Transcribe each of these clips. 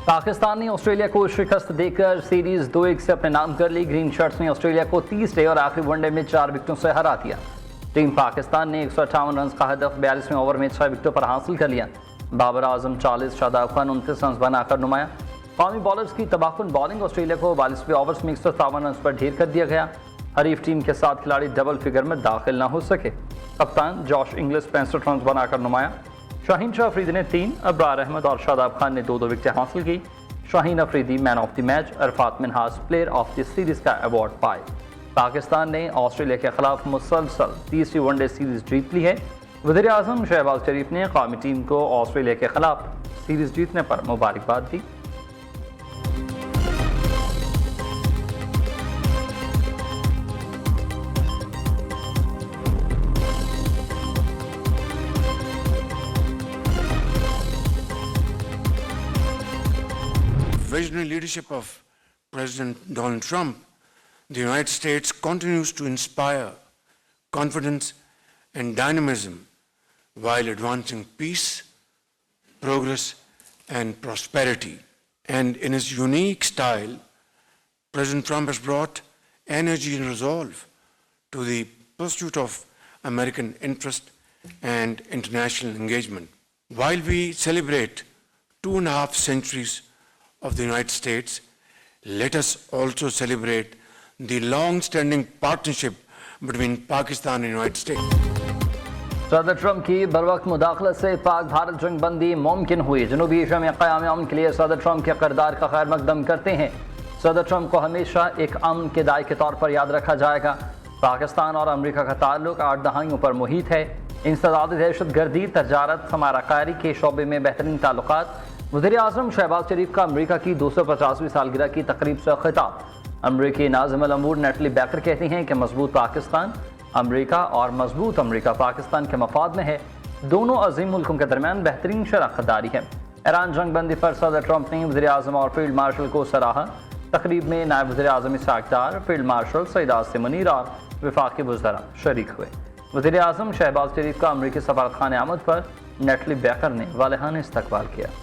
पाकिस्तान ने ऑस्ट्रेलिया को शिकस्त देकर सीरीज 2-1 से अपने नाम कर ली। ग्रीन शर्ट्स ने ऑस्ट्रेलिया को 30 डे और आखिरी वनडे में 4 विकेटों से हरा दिया। टीम पाकिस्तान ने 158 रन का हदफ 42वें ओवर में 6 विकेटों पर हासिल कर लिया। बाबर आजम 40, शादाब खान 29 रन बनाकर नुमाया। कौमी बॉलर्स की तबाहकुन बॉलिंग ऑस्ट्रेलिया को 42वें ओवर्स में 157 रन पर ढेर कर दिया गया। हरीफ टीम के 7 खिलाड़ी डबल फिगर में दाखिल न हो सके। कप्तान जॉश इंग्लिश 65 रन बनाकर नुमाया। शाहीन शाह अफरीदी ने 3, अब्रार अहमद और शादाब खान ने 2-2 विकेटें हासिल की। Shaheen Afridi man of the match, Arafat Minhas player of the series का अवार्ड पाए। पाकिस्तान ने ऑस्ट्रेलिया के खिलाफ मुसलसल तीसरी वनडे सीरीज जीत ली है। वज़ीर आज़म शहबाज शरीफ ने कौमी टीम को ऑस्ट्रेलिया के खिलाफ सीरीज जीतने पर मुबारकबाद दी। Visionary leadership of President Donald Trump, the United States continues to inspire confidence and dynamism while advancing peace, progress, and prosperity. And in his unique style, President Trump has brought energy and resolve to the pursuit of American interest and international engagement. While we celebrate 2.5 centuries of the United States, let us also celebrate the long-standing partnership between Pakistan and the United States. सदर Trump की बरवक्त मुदाखलत से पाक भारत जंग बंदी मुमकिन हुई। जनूबी Asia में क़याम अमन के लिए सदर ट्रंप के किरदार का खैर मकदम करते हैं। सदर ट्रंप को हमेशा एक अमन के दाई के तौर पर याद रखा जाएगा। पाकिस्तान और अमरीका का ताल्लुक 8 दहाइयों पर मुहित है। इंसदाद दहशत गर्दी, तजारत, हमारा कारी के शोबे में बेहतरीन ताल्लुकात। वज़ीर आज़म शहबाज शरीफ का अमरीका की 250वीं सालगिरह की तकरीब से खिताब। अमरीकी नाज़िम अल अमूर नेटली बैकर कहती हैं कि मजबूत पाकिस्तान अमरीका और मजबूत अमरीका पाकिस्तान के मफाद में है। दोनों अजीम मुल्कों के दरमियान बेहतरीन शराकतदारी है। ईरान जंग बंदी पर सदर ट्रंप ने वज़ीर आज़म और फील्ड मार्शल को सराहा। तकरीब में नायब वज़ीर आज़म इसहाक डार, फील्ड मार्शल सईद आसिम मुनीर और वफाकी वज़रा शरीक हुए। वज़ीर आज़म शहबाज शरीफ का अमरीकी सफारतखाने आमद पर नेटली बैकर ने वालिहाना इस्तकबाल किया।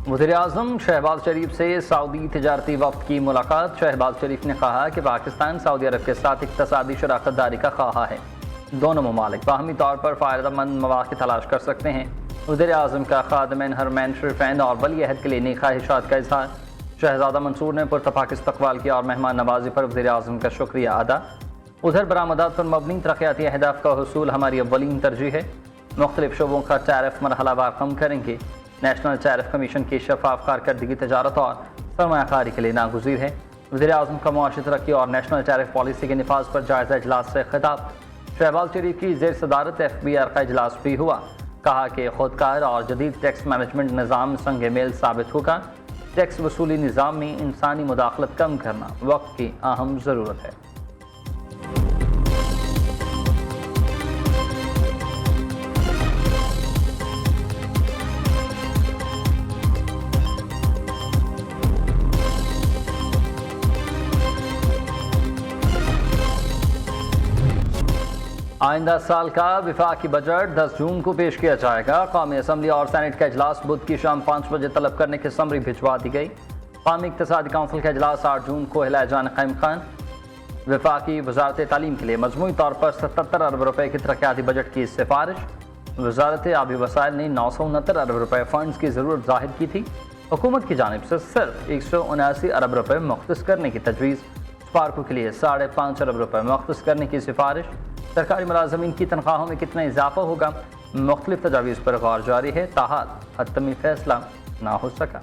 वज़ीर आज़म शहबाज शरीफ से सऊदी तिजारती वफ़द की मुलाकात। शहबाज शरीफ ने कहा कि पाकिस्तान सऊदी अरब के साथ इक़्तिसादी शराकतदारी का ख्वाह है। दोनों ममालिक बाहमी तौर पर फ़ायदेमंद मौक़े तलाश कर सकते हैं। वज़ीर आज़म का ख़ादिमैन हरमैन शरीफ़ैन और वली अहद के लिए नेक ख्वाहिशात का इज़हार। शहज़ादा मंसूर ने पुरतफ़ाक इस्तक़बाल किया और मेहमान नवाज़ी पर वज़ीर आज़म का शुक्रिया अदा। उधर बरामदात पर मबनी तरक्याती अहदाफ़ का हुसूल हमारी अव्वलीन तरजीह है। मुख्तलिफ़ शोबों का टैरिफ मरहलावार कम करेंगे। नेशनल टैरिफ कमीशन की शफाफ कारकर्दगी तजारत और सरमायाकारी के लिए नागुज़ीर है। वज़ीर आज़म का मुआशी तरक्की और नेशनल टैरिफ पॉलिसी के निफाज पर जायज़ा इजलास से खिताब। शहबाज शरीफ की ज़ेर सदारत FBR का इजलास भी हुआ। कहा कि खुदकार और जदीद टैक्स मैनेजमेंट निज़ाम संग मेल साबित होगा। टैक्स वसूली निज़ाम में इंसानी मुदाखलत कम करना वक्त की अहम ज़रूरत है। आइंदा साल का विफाकी बजट 10 जून को पेश किया जाएगा। कौमी असम्बली और सेनेट का इजलास बुध की शाम 5 बजे तलब करने की समरी भिजवा दी गई। कौमी इक़्तिसादी काउंसिल का इजलास 8 जून को हिलाए जाने का इम्कान। वफाकी वजारत तालीम के लिए मजमूई तौर पर 77 अरब रुपए की तरक्याती बजट की सिफारिश। वजारत आबी वसाइल ने 969 अरब रुपए फंड्स की ज़रूरत जाहिर की थी। हुकूमत की जानिब से सिर्फ 179 अरब रुपए मुख्तस करने की तजवीज़। स्पार्को के लिए 5.5 अरब रुपए मुख्तस करने की सिफारिश। सरकारी मुलाजमीन की तनख्वाहों में कितना इजाफा होगा, मुख्तलिफ तजावीज़ पर गौर जारी है। ताहाल हतमी फैसला ना हो सका।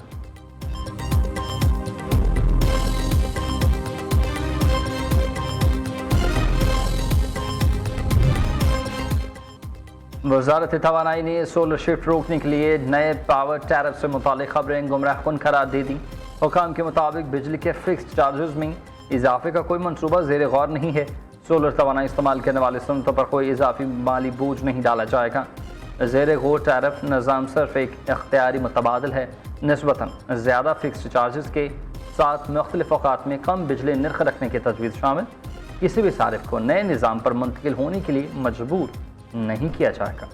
वजारत तवानाई ने सोलर शिफ्ट रोकने के लिए नए पावर टैरिफ से मुतालिक खबरें गुमराहकुन करार दे दी। हुकाम के मुताबिक बिजली के फिक्स्ड चार्जेस में इजाफे का कोई मनसूबा ज़ेर गौर नहीं है। सोलर तवानाई इस्तेमाल करने वाले सनतों पर कोई इजाफी माली बोझ नहीं डाला जाएगा। ज़ेर गौर टैरिफ निज़ाम सिर्फ एक इख्तियारी मुतबादल है। निस्बतन ज़्यादा फिक्स्ड चार्जेस के साथ मुख्तलिफ औकात में कम बिजली नर्ख रखने की तजवीज़ शामिल। किसी भी सारिफ को नए निज़ाम पर मुंतकिल होने के लिए मजबूर नहीं किया जाएगा।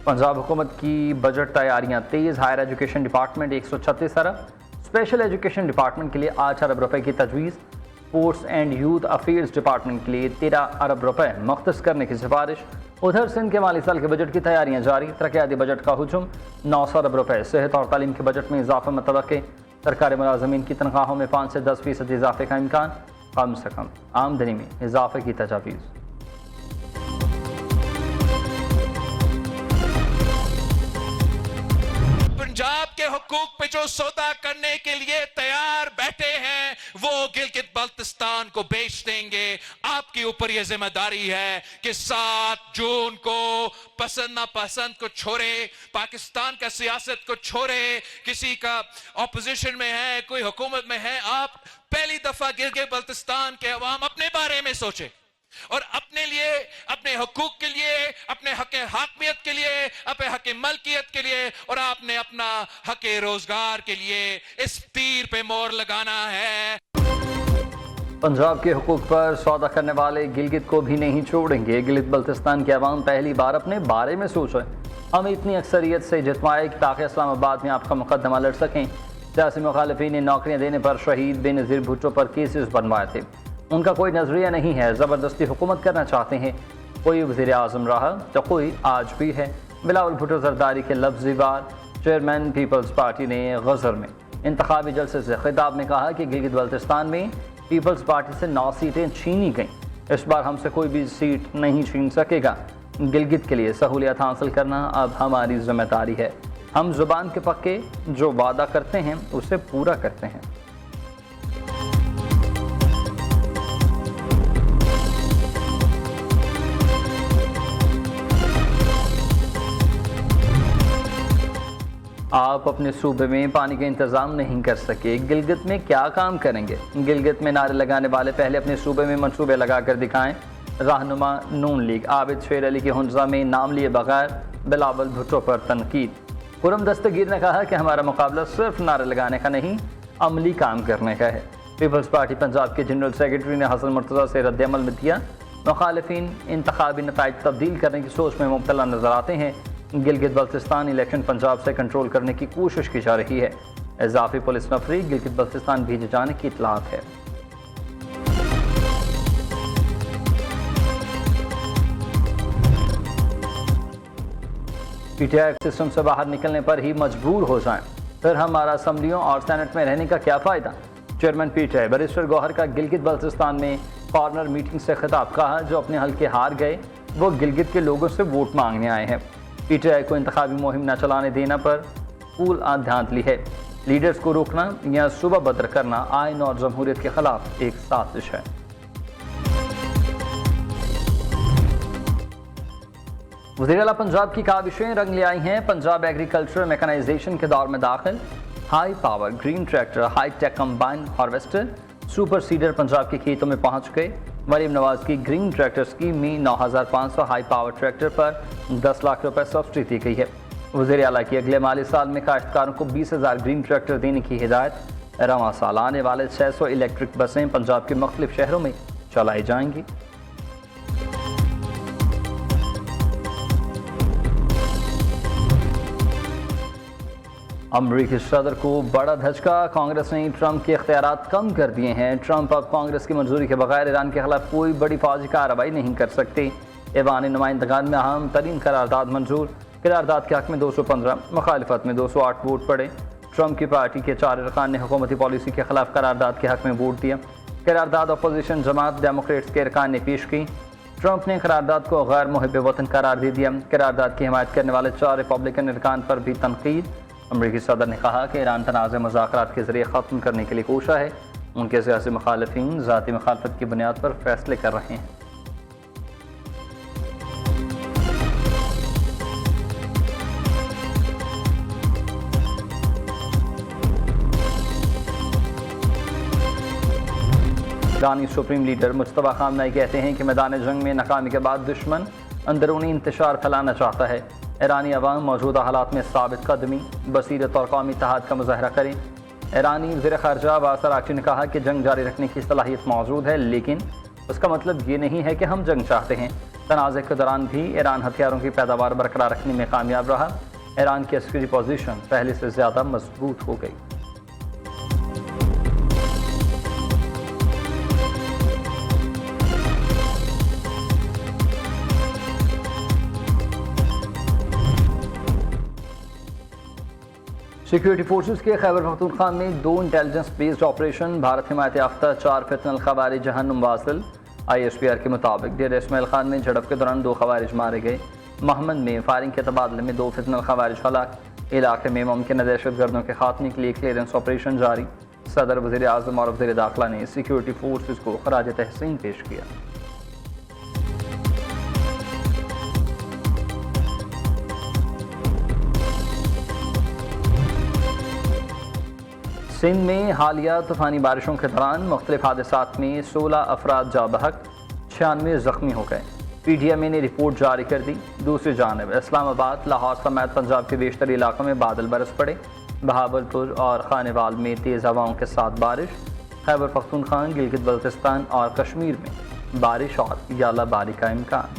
पंजाब हुकूमत की बजट तैयारियां तेज़। हायर एजुकेशन डिपार्टमेंट 136 अरब, स्पेशल एजुकेशन डिपार्टमेंट के लिए 8 अरब रुपए की तजवीज़, sports and youth affairs department के लिए 13 अरब रुपए मुख्तस करने की सिफारिश। उधर सिंध के माली साल के बजट की तैयारियां जारी। तरक्याती बजट का हुजूम 900 अरब रुपए। सेहत और तालीम के बजट में इजाफा मुतवक्के। सरकारी मुलाजमीन की तनख्वाहों में 5 से 10% इजाफे का इम्कान। कम से कम आमदनी में इजाफे की तजावीज़। पंजाब के हुकूक पे जो सौदा करने के लिए तैयार बैठे हैं वो गिलगित बल्तिस्तान को बेच देंगे। आपके ऊपर यह जिम्मेदारी है कि 7 जून को पसंद नापसंद को छोड़े, पाकिस्तान का सियासत को छोड़े, किसी का ऑपोजिशन में है, कोई हुकूमत में है, आप पहली दफा गिलगित बल्तिस्तान के अवाम अपने बारे में सोचे और अपने लिए, अपने हुकूक के लिए, अपने हक हाकमियत के लिए, अपने हक मलकियत के लिए और आपने अपना हक रोजगार के लिए इस तीर पे मोहर लगाना है। पंजाब के हुकूक पर सौदा करने वाले गिलगित को भी नहीं छोड़ेंगे। गिलगित बल्तिस्तान के अवाम पहली बार अपने बारे में सोचे। हम इतनी अक्सरियत से जितवाए कि ताकि इस्लामाबाद में आपका मुकदमा लड़ सकें। सियासी मुखालिफिन ने नौकरियां देने पर शहीद बेनज़ीर भुट्टो पर केसेस बनवाए थे। उनका कोई नजरिया नहीं है, ज़बरदस्ती हुकूमत करना चाहते हैं। कोई वज़ीर आज़म रहा तो कोई आज भी है। बिलावल भुट्टो जरदारी के लफ्ज़ी वार। चेयरमैन पीपल्स पार्टी ने गज़र में इंतखाबी जलसे से खिताब में कहा कि गिलगित बल्तिस्तान में पीपल्स पार्टी से 9 सीटें छीनी गईं। इस बार हमसे कोई भी सीट नहीं छीन सकेगा। गिलगित के लिए सहूलियत हासिल करना अब हमारी जिम्मेदारी है। हम ज़ुबान के पक्के, जो वादा करते हैं उसे पूरा करते हैं। आप अपने सूबे में पानी का इंतज़ाम नहीं कर सके, गिलगित में क्या काम करेंगे? गिलगित में नारे लगाने वाले पहले अपने सूबे में मंसूबे लगा कर दिखाएं। रहनुमा नून लीग आबिद शेर अली के हुंजा में नाम लिए बगैर बिलावल भुट्टो पर तनकीद। खुरम दस्तगीर ने कहा कि हमारा मुकाबला सिर्फ नारे लगाने का नहीं, अमली काम करने का है। पीपल्स पार्टी पंजाब के जनरल सेक्रेटरी ने हसन मुर्तज़ा से रद्द-ए-अमल में दिया। मुखालिफिन इंतखाबी नताइज तब्दील करने की सोच में मुब्तला नजर आते हैं। गिलगित बल्तिस्तान इलेक्शन पंजाब से कंट्रोल करने की कोशिश की जा रही है। इजाफी पुलिस नफरी गिलगित बल्तिस्तान भेजे जाने की इतलात है। पीटीआई सिस्टम से बाहर निकलने पर ही मजबूर हो जाएं, फिर हमारा असम्बलियों और सेनेट में रहने का क्या फ़ायदा? चेयरमैन पीटीआई बैरिस्टर गौहर का गिलगित बल्तिस्तान में कॉर्नर मीटिंग से खिताब। कहा जो अपने हल्के हार गए वो गिलगित के लोगों से वोट मांगने आए हैं। पीटीआई को इंतखाबी मुहिम न चलाने देना पर फूल आध्यांत ली है। लीडर्स को रोकना या सुबह बदर करना आइन और जमहूरियत के खिलाफ एक साजिश है। वज़ीर आला पंजाब की काविशें रंग ले आई हैं। पंजाब एग्रीकल्चर मैकेनाइजेशन के दौर में दाखिल। High power green tractor, high tech combine harvester, super seeder Punjab के खेतों में पहुंच गए। मरीम नवाज की ग्रीन ट्रैक्टर स्कीम में 9,500 हाई पावर ट्रैक्टर पर 10 लाख रुपए सब्सिडी दी गई है। वज़ीर आला की अगले माली साल में काश्तकारों को 20,000 ग्रीन ट्रैक्टर देने की हिदायत। रवां साल आने वाले 600 इलेक्ट्रिक बसें पंजाब के मुख्तलिफ शहरों में चलाई जाएंगी। अमरीकी सदर को बड़ा धचका। कांग्रेस ने ट्रंप के इख्तियारात कम कर दिए हैं। ट्रंप अब कांग्रेस की मंजूरी के बगैर ईरान के खिलाफ कोई बड़ी फौजी कार्रवाई नहीं कर सकते। ऐवान नुमाइंदगान में अहम तरीन करारदाद मंजूर। करारदाद के हक में 215, मुखालिफत में 208 वोट पड़े। ट्रंप की पार्टी के 4 अरकान ने हुकूमती पॉलिसी के खिलाफ करारदाद के हक में वोट दिया। करारदाद अपोजिशन जमात डेमोक्रेट्स के अरकान ने पेश की। ट्रंप ने करारदाद को गैर मुहिब वतन करार दे दिया। करारदाद की हिमायत करने वाले 4 रिपब्लिकन अरकान पर भी तनकीद। अमरीकी सदर ने कहा कि ईरान तनाज़ मुज़ाकरात के ज़रिए ख़त्म करने के लिए कोशा है। उनके सियासी मुखालिफिन ज़ाती मुखालफत की बुनियाद पर फैसले कर रहे हैं। ईरानी सुप्रीम लीडर मुस्तफा खामनेई कहते हैं कि मैदान जंग में नाकामी के बाद दुश्मन अंदरूनी इंतशार फैलाना चाहता है। ईरानी अवाम मौजूदा हालात में साबित कदमी, बसीरत और कौमी इत्तेहाद का मुजाहरा करें। ईरानी वज़ीर ख़ारजा अब्बास अराग़ची ने कहा कि जंग जारी रखने की सलाहियत मौजूद है, लेकिन उसका मतलब ये नहीं है कि हम जंग चाहते हैं। तनाज़े के दौरान भी ईरान हथियारों की पैदावार बरकरार रखने में कामयाब रहा। ईरान की अस्करी पोजीशन पहले से ज़्यादा मजबूत हो गई। सिक्योरिटी फोर्सेस के खैबर पख्तूनख्वा में 2 इंटेलिजेंस बेस्ड ऑपरेशन, भारत हिमायत याफ्ता 4 फितनल खवारिज जहन्नुम वासिल। ISPR के मुताबिक डेरा इस्माइल खान में झड़प के दौरान 2 खवारिज मारे गए। महमद में फायरिंग के तबादले में 2 फितनल खवारिज हलाक। इलाके में मुमकिन दहशतगर्दों के खात्मे के लिए क्लियरेंस ऑपरेशन जारी। सदर, वज़ीर आज़म और वज़ीर दाखिला ने सिक्योरिटी फोर्सेस को खराज तहसीन पेश किया। सिंध में हालिया तूफ़ानी बारिशों के दौरान मुख्तलिफ हादसात में 16 अफराद जा बहक, 96 ज़ख्मी हो गए। PTMA ने रिपोर्ट जारी कर दी। दूसरी जानिब इस्लामाबाद, लाहौर समेत पंजाब के बेशतर इलाकों में बादल बरस पड़े। बहावलपुर और खानेवाल में तेज़ हवाओं के साथ बारिश। खैबर पख्तूनख्वा, गिलगित बल्तिस्तान और कश्मीर में बारिश और यालाबारी का इम्कान।